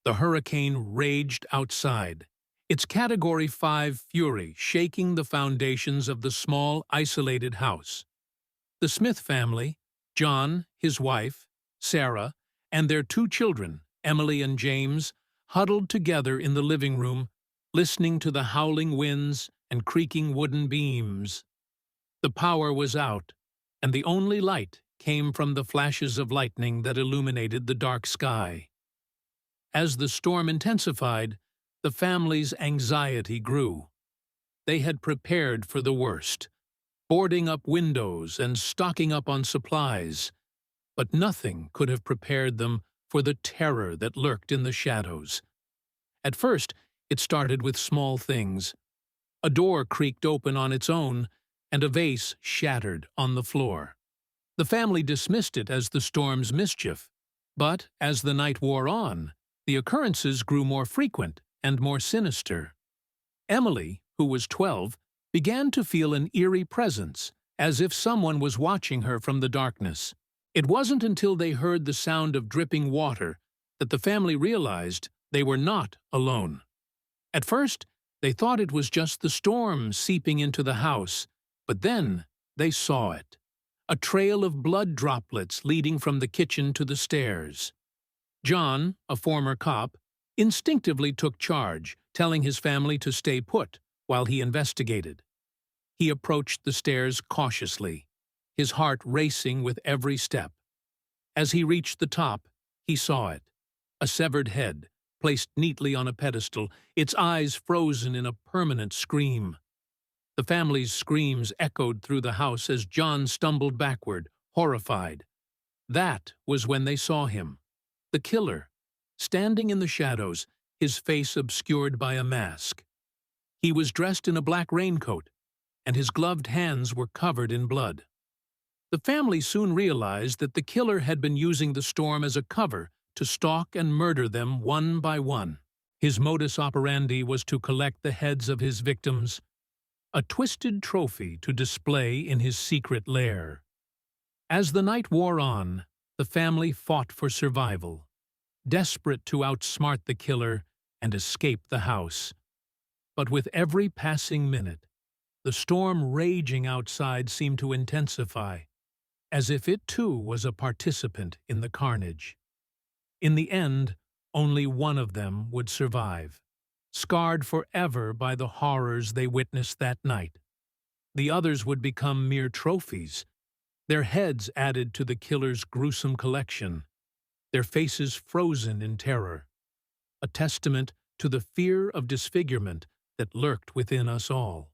The hurricane raged outside, its Category 5 fury shaking the foundations of the small, isolated house. The Smith family, John, his wife, Sarah, and their two children, Emily and James, huddled together in the living room, listening to the howling winds and creaking wooden beams. The power was out, and the only light came from the flashes of lightning that illuminated the dark sky. As the storm intensified, the family's anxiety grew. They had prepared for the worst, boarding up windows and stocking up on supplies, but nothing could have prepared them for the terror that lurked in the shadows. At first, it started with small things. A door creaked open on its own, and a vase shattered on the floor. The family dismissed it as the storm's mischief, but as the night wore on, the occurrences grew more frequent and more sinister. Emily, who was 12, began to feel an eerie presence, as if someone was watching her from the darkness. It wasn't until they heard the sound of dripping water that the family realized they were not alone. At first, they thought it was just the storm seeping into the house, but then they saw it. A trail of blood droplets leading from the kitchen to the stairs. John, a former cop, instinctively took charge, telling his family to stay put while he investigated. He approached the stairs cautiously, his heart racing with every step. As he reached the top, he saw it, a severed head, placed neatly on a pedestal, its eyes frozen in a permanent scream. The family's screams echoed through the house as John stumbled backward, horrified. That was when they saw him, the killer, standing in the shadows, his face obscured by a mask. He was dressed in a black raincoat, and his gloved hands were covered in blood. The family soon realized that the killer had been using the storm as a cover to stalk and murder them one by one. His modus operandi was to collect the heads of his victims, a twisted trophy to display in his secret lair. As the night wore on, the family fought for survival, desperate to outsmart the killer and escape the house. But with every passing minute, the storm raging outside seemed to intensify, as if it too was a participant in the carnage. In the end, only one of them would survive, scarred forever by the horrors they witnessed that night. The others would become mere trophies, their heads added to the killer's gruesome collection, their faces frozen in terror, a testament to the fear of disfigurement that lurked within us all.